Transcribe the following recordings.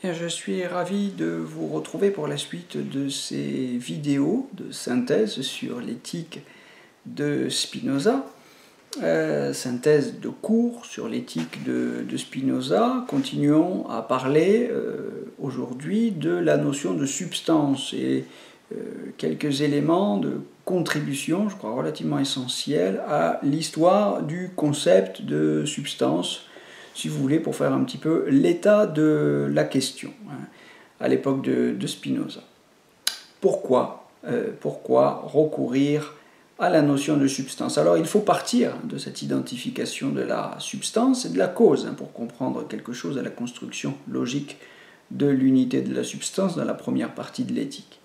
Et je suis ravi de vous retrouver pour la suite de ces vidéos de synthèse sur l'éthique de Spinoza. Synthèse de cours sur l'éthique de Spinoza. Continuons à parler aujourd'hui de la notion de substance et quelques éléments de contribution, je crois relativement essentiels, à l'histoire du concept de substance, si vous voulez, pour faire un petit peu l'état de la question à l'époque de Spinoza. Pourquoi recourir à la notion de substance? Alors il faut partir de cette identification de la substance et de la cause pour comprendre quelque chose à la construction logique de l'unité de la substance dans la première partie de l'éthique.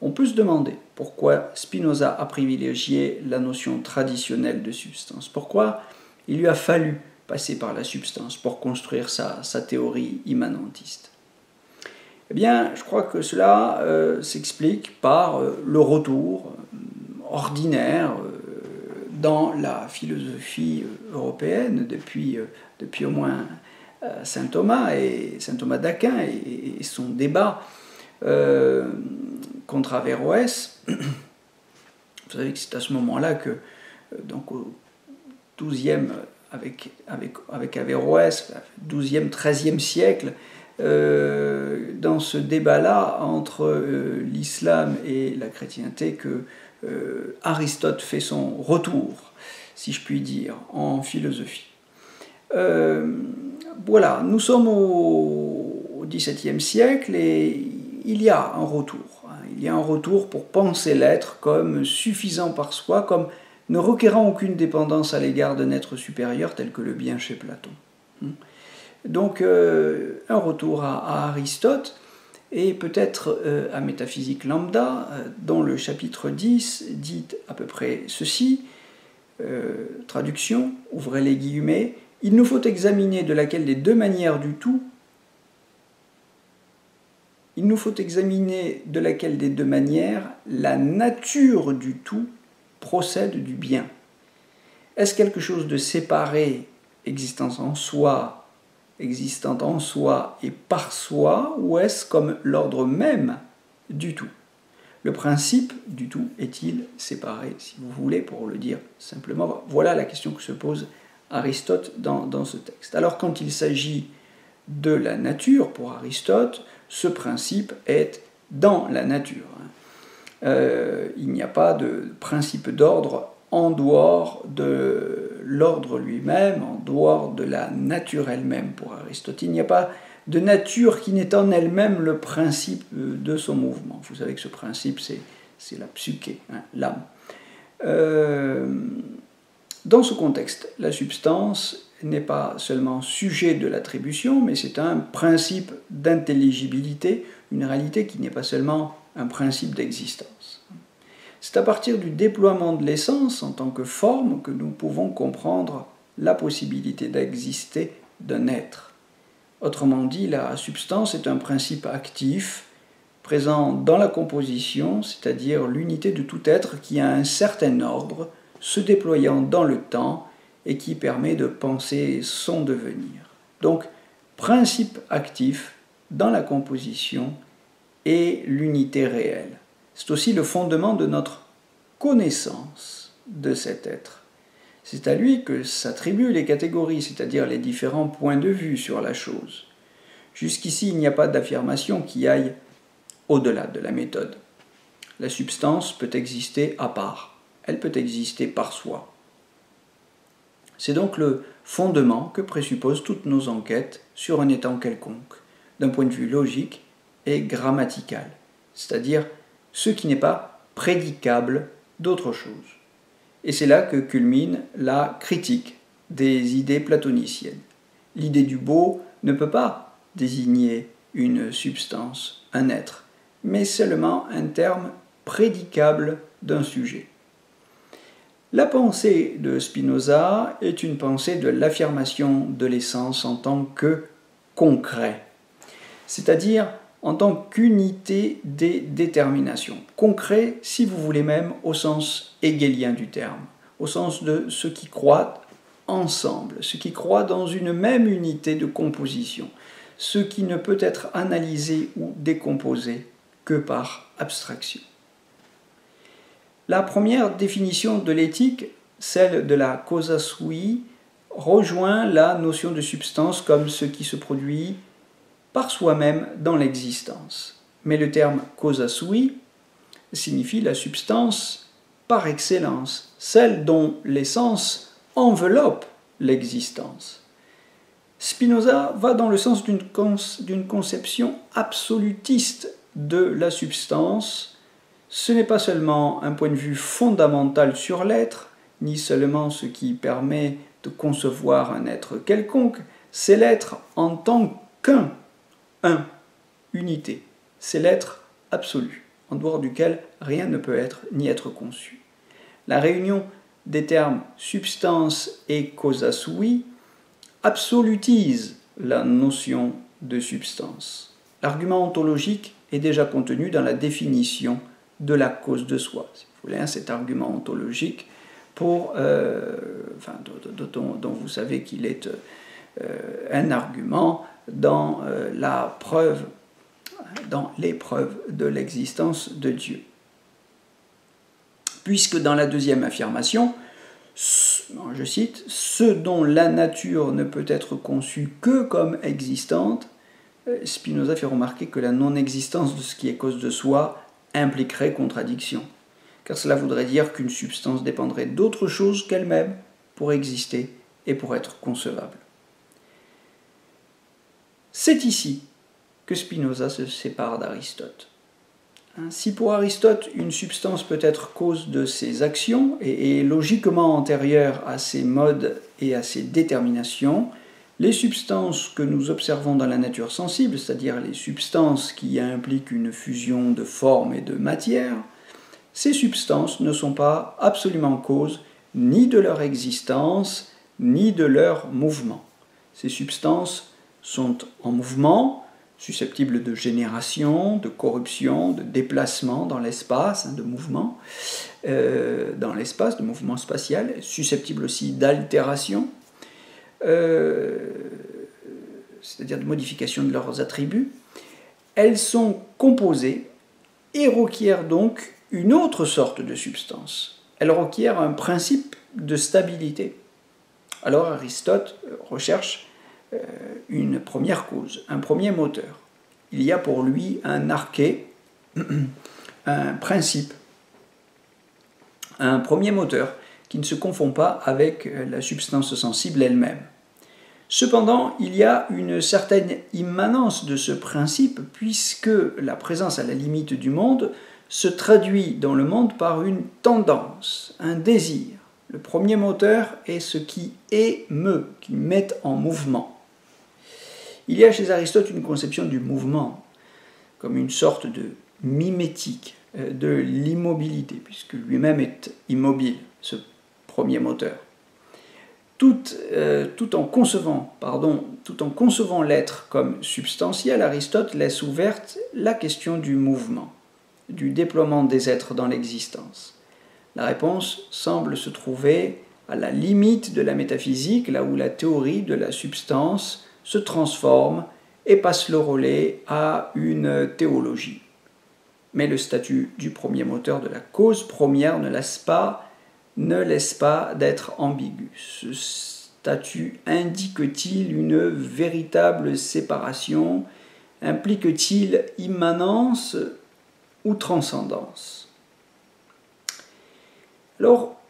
On peut se demander pourquoi Spinoza a privilégié la notion traditionnelle de substance, pourquoi il lui a fallu passer par la substance pour construire sa théorie immanentiste. Eh bien, je crois que cela s'explique par le retour ordinaire dans la philosophie européenne depuis au moins saint Thomas d'Aquin et son débat contre Averroès. Vous savez que c'est à ce moment-là que, donc au XIIe, avec Averroès, XIIe, XIIIe siècle, dans ce débat-là entre l'islam et la chrétienté, que Aristote fait son retour, si je puis dire, en philosophie. Voilà, nous sommes au XVIIe siècle et il y a un retour. Il y a un retour pour penser l'être comme suffisant par soi, comme ne requérant aucune dépendance à l'égard d'un être supérieur tel que le bien chez Platon. Donc un retour à Aristote et peut-être à Métaphysique lambda, dont le chapitre 10 dit à peu près ceci, traduction, ouvrez les guillemets, « Il nous faut examiner de laquelle des deux manières du tout, la nature du tout procède du bien. Est-ce quelque chose de séparé, existant en soi et par soi, ou est-ce comme l'ordre même du tout? Le principe du tout est-il séparé, si vous voulez, pour le dire simplement? Voilà la question que se pose Aristote dans ce texte. Alors quand il s'agit de la nature, pour Aristote, ce principe est dans la nature. Il n'y a pas de principe d'ordre en dehors de l'ordre lui-même, en dehors de la nature elle-même pour Aristote. Il n'y a pas de nature qui n'est en elle-même le principe de son mouvement. Vous savez que ce principe, c'est la psyché, l'âme. Dans ce contexte, la substance n'est pas seulement sujet de l'attribution, mais c'est un principe d'intelligibilité, une réalité qui n'est pas seulement un principe d'existence. C'est à partir du déploiement de l'essence en tant que forme que nous pouvons comprendre la possibilité d'exister d'un être. Autrement dit, la substance est un principe actif, présent dans la composition, c'est-à-dire l'unité de tout être qui a un certain ordre, se déployant dans le temps et qui permet de penser son devenir. Donc, principe actif dans la composition et l'unité réelle. C'est aussi le fondement de notre connaissance de cet être. C'est à lui que s'attribuent les catégories, c'est-à-dire les différents points de vue sur la chose. Jusqu'ici, il n'y a pas d'affirmation qui aille au-delà de la méthode. La substance peut exister à part, elle peut exister par soi. C'est donc le fondement que présupposent toutes nos enquêtes sur un étant quelconque, d'un point de vue logique et grammatical, c'est-à-dire ce qui n'est pas prédicable d'autre chose. Et c'est là que culmine la critique des idées platoniciennes. L'idée du beau ne peut pas désigner une substance, un être, mais seulement un terme prédicable d'un sujet. La pensée de Spinoza est une pensée de l'affirmation de l'essence en tant que concret, c'est-à-dire en tant qu'unité des déterminations. Concret, si vous voulez même, au sens hegelien du terme, au sens de ce qui croit ensemble, ce qui croit dans une même unité de composition, ce qui ne peut être analysé ou décomposé que par abstraction. La première définition de l'éthique, celle de la causa sui, rejoint la notion de substance comme ce qui se produit par soi-même dans l'existence. Mais le terme causa sui signifie la substance par excellence, celle dont l'essence enveloppe l'existence. Spinoza va dans le sens d'une conception absolutiste de la substance. Ce n'est pas seulement un point de vue fondamental sur l'être, ni seulement ce qui permet de concevoir un être quelconque, c'est l'être en tant qu'un, unité. C'est l'être absolu, en dehors duquel rien ne peut être ni être conçu. La réunion des termes substance et causa sui absolutise la notion de substance. L'argument ontologique est déjà contenu dans la définition de la cause de soi. Si vous voulez, cet argument ontologique dont vous savez qu'il est un argument dans l'épreuve de l'existence de Dieu. Puisque dans la deuxième affirmation, je cite, « ce dont la nature ne peut être conçue que comme existante », Spinoza fait remarquer que la non-existence de ce qui est cause de soi impliquerait contradiction, car cela voudrait dire qu'une substance dépendrait d'autre chose qu'elle-même pour exister et pour être concevable. C'est ici que Spinoza se sépare d'Aristote. Si pour Aristote, une substance peut être cause de ses actions et est logiquement antérieure à ses modes et à ses déterminations, les substances que nous observons dans la nature sensible, c'est-à-dire les substances qui impliquent une fusion de forme et de matière, ces substances ne sont pas absolument causes ni de leur existence, ni de leur mouvement. Ces substances sont en mouvement, susceptibles de génération, de corruption, de déplacement dans l'espace, de mouvement dans l'espace, de mouvement spatial, susceptibles aussi d'altération, c'est-à-dire de modification de leurs attributs. Elles sont composées et requièrent donc une autre sorte de substance. Elles requièrent un principe de stabilité. Alors Aristote recherche une première cause, un premier moteur. Il y a pour lui un arché, un principe, un premier moteur qui ne se confond pas avec la substance sensible elle-même. Cependant, il y a une certaine immanence de ce principe puisque la présence à la limite du monde se traduit dans le monde par une tendance, un désir. Le premier moteur est ce qui émeut, qui met en mouvement. Il y a chez Aristote une conception du mouvement comme une sorte de mimétique de l'immobilité, puisque lui-même est immobile, ce premier moteur. Tout en concevant l'être comme substantiel, Aristote laisse ouverte la question du mouvement, du déploiement des êtres dans l'existence. La réponse semble se trouver à la limite de la métaphysique, là où la théorie de la substance se transforme et passe le relais à une théologie. Mais le statut du premier moteur de la cause première ne laisse pas d'être ambigu. Ce statut indique-t-il une véritable séparation? Implique-t-il immanence ou transcendance? Alors,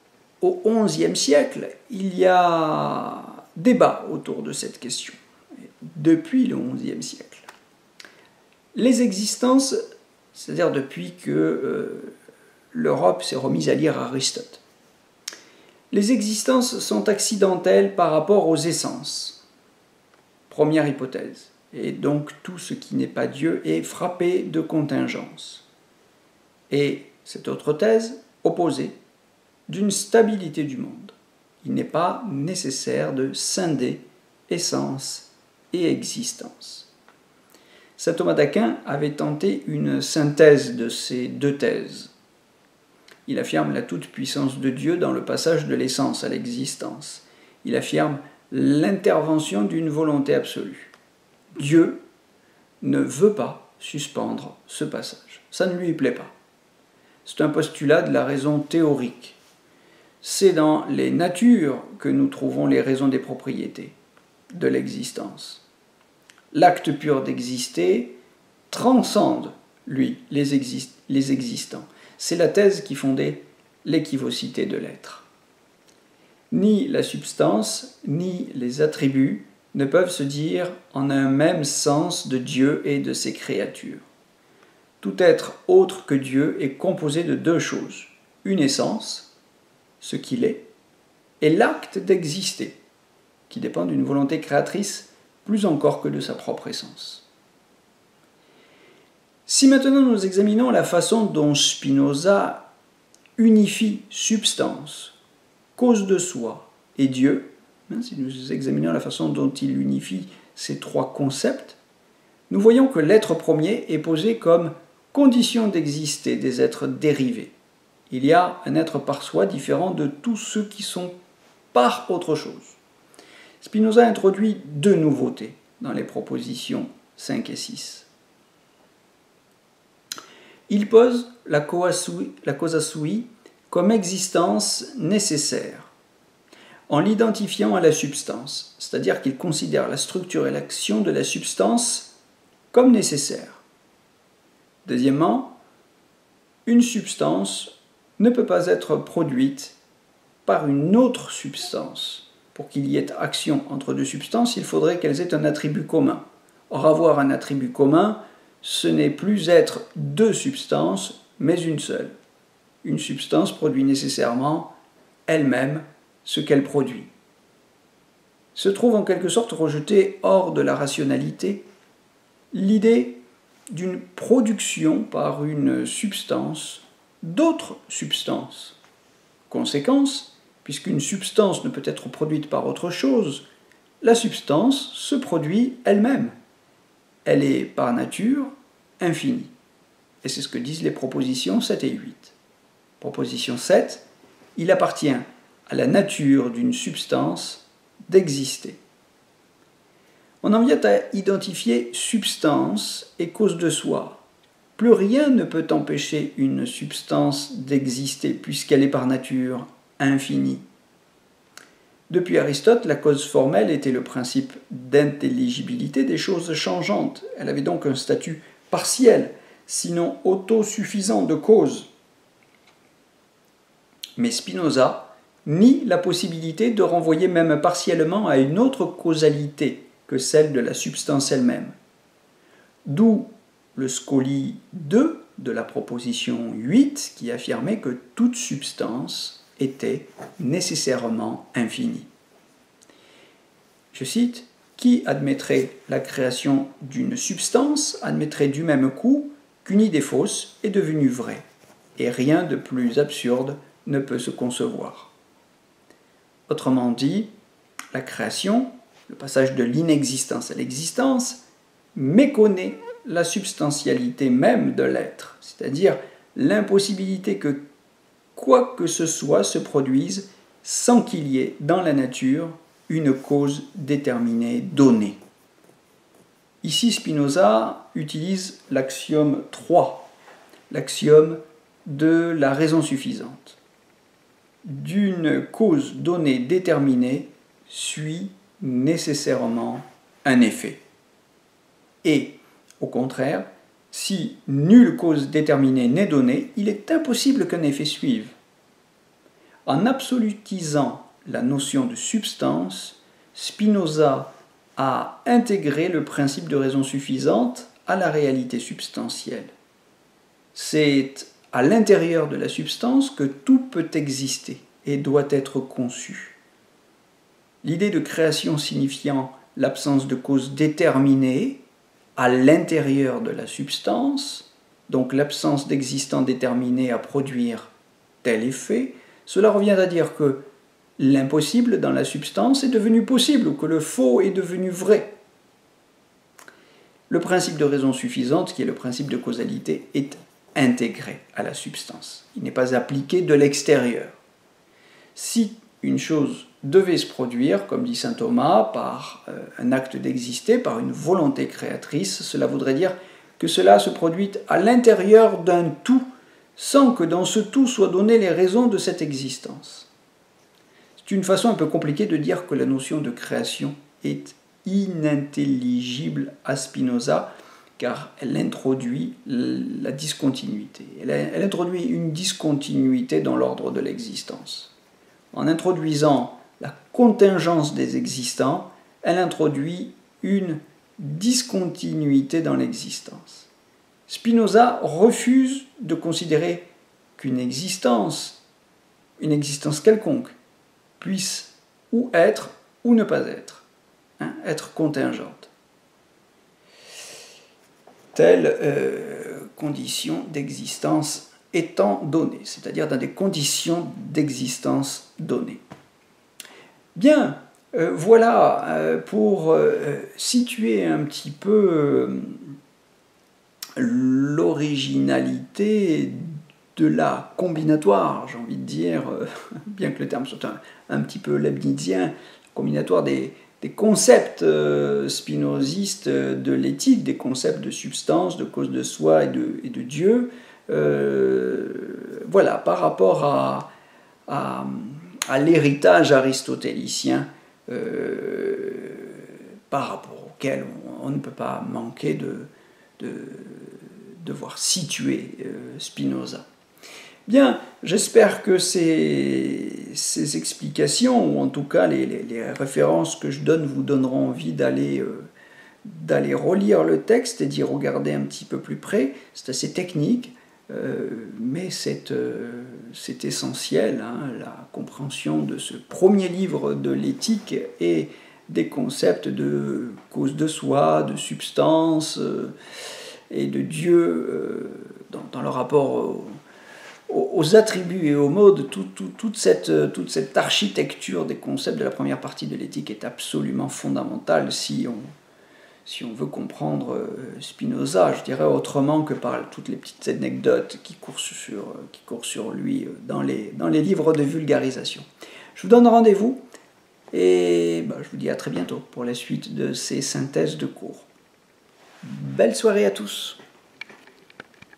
au XIe siècle, il y a débat autour de cette question, depuis le XIe siècle. Les existences, c'est-à-dire depuis que l'Europe s'est remise à lire Aristote, les existences sont accidentelles par rapport aux essences. Première hypothèse. Et donc tout ce qui n'est pas Dieu est frappé de contingence. Et cette autre thèse, opposée, d'une stabilité du monde. Il n'est pas nécessaire de scinder essence et existence. Saint Thomas d'Aquin avait tenté une synthèse de ces deux thèses. Il affirme la toute-puissance de Dieu dans le passage de l'essence à l'existence. Il affirme l'intervention d'une volonté absolue. Dieu ne veut pas suspendre ce passage. Ça ne lui plaît pas. C'est un postulat de la raison théorique. C'est dans les natures que nous trouvons les raisons des propriétés de l'existence. L'acte pur d'exister transcende, lui, les existants. C'est la thèse qui fondait l'équivocité de l'être. Ni la substance, ni les attributs ne peuvent se dire en un même sens de Dieu et de ses créatures. Tout être autre que Dieu est composé de deux choses, une essence, ce qu'il est, et l'acte d'exister, qui dépend d'une volonté créatrice plus encore que de sa propre essence. Si maintenant nous examinons la façon dont Spinoza unifie substance, cause de soi et Dieu, si nous examinons la façon dont il unifie ces trois concepts, nous voyons que l'être premier est posé comme condition d'exister des êtres dérivés. Il y a un être par soi différent de tous ceux qui sont par autre chose. Spinoza introduit deux nouveautés dans les propositions 5 et 6. Il pose la causa sui comme existence nécessaire, en l'identifiant à la substance, c'est-à-dire qu'il considère la structure et l'action de la substance comme nécessaires. Deuxièmement, une substance ne peut pas être produite par une autre substance. Pour qu'il y ait action entre deux substances, il faudrait qu'elles aient un attribut commun. Or, avoir un attribut commun, ce n'est plus être deux substances, mais une seule. Une substance produit nécessairement elle-même ce qu'elle produit. Se trouve en quelque sorte rejetée hors de la rationalité l'idée d'une production par une substance d'autres substances. Conséquence, puisqu'une substance ne peut être produite par autre chose, la substance se produit elle-même. Elle est par nature infinie. Et c'est ce que disent les propositions 7 et 8. Proposition 7, il appartient à la nature d'une substance d'exister. On en vient à identifier substance et cause de soi. Plus rien ne peut empêcher une substance d'exister puisqu'elle est par nature infinie. Depuis Aristote, la cause formelle était le principe d'intelligibilité des choses changeantes. Elle avait donc un statut partiel, sinon autosuffisant de cause. Mais Spinoza nie la possibilité de renvoyer même partiellement à une autre causalité que celle de la substance elle-même. D'où le Scoli 2 de la proposition 8 qui affirmait que toute substance était nécessairement infinie. Je cite, « Qui admettrait la création d'une substance admettrait du même coup qu'une idée fausse est devenue vraie, et rien de plus absurde ne peut se concevoir. » Autrement dit, la création, le passage de l'inexistence à l'existence, méconnaît la substantialité même de l'être, c'est-à-dire l'impossibilité que quoi que ce soit se produise sans qu'il y ait dans la nature une cause déterminée donnée. Ici, Spinoza utilise l'axiome 3, l'axiome de la raison suffisante. D'une cause donnée déterminée suit nécessairement un effet. Et, au contraire, si nulle cause déterminée n'est donnée, il est impossible qu'un effet suive. En absolutisant la notion de substance, Spinoza a intégré le principe de raison suffisante à la réalité substantielle. C'est à l'intérieur de la substance que tout peut exister et doit être conçu. L'idée de création signifiant l'absence de cause déterminée à l'intérieur de la substance, donc l'absence d'existant déterminé à produire tel effet, cela revient à dire que l'impossible dans la substance est devenu possible ou que le faux est devenu vrai. Le principe de raison suffisante, qui est le principe de causalité, est intégré à la substance. Il n'est pas appliqué de l'extérieur. Si une chose devait se produire, comme dit saint Thomas, par un acte d'exister, par une volonté créatrice. Cela voudrait dire que cela se produit à l'intérieur d'un tout, sans que dans ce tout soient données les raisons de cette existence. C'est une façon un peu compliquée de dire que la notion de création est inintelligible à Spinoza, car elle introduit la discontinuité. Elle introduit une discontinuité dans l'ordre de l'existence. En introduisant la contingence des existants, elle introduit une discontinuité dans l'existence. Spinoza refuse de considérer qu'une existence quelconque, puisse ou être ou ne pas être, être contingente. Telle condition d'existence étant donnée, c'est-à-dire dans des conditions d'existence données. Bien, voilà pour situer un petit peu l'originalité de la combinatoire, j'ai envie de dire, bien que le terme soit un petit peu leibnizien, combinatoire des concepts spinozistes de l'éthique, des concepts de substance, de cause de soi et de Dieu, voilà, par rapport à l'héritage aristotélicien, par rapport auquel on ne peut pas manquer de devoir situer Spinoza. Bien, j'espère que ces explications, ou en tout cas les références que je donne, vous donneront envie d'aller relire le texte et d'y regarder un petit peu plus près. C'est assez technique, mais c'est essentiel, la compréhension de ce premier livre de l'éthique et des concepts de cause de soi, de substance et de Dieu dans le rapport aux attributs et aux modes. Toute cette architecture des concepts de la première partie de l'éthique est absolument fondamentale si on veut comprendre Spinoza, je dirais, autrement que par toutes les petites anecdotes qui courent sur lui dans les livres de vulgarisation. Je vous donne rendez-vous et je vous dis à très bientôt pour la suite de ces synthèses de cours. Belle soirée à tous!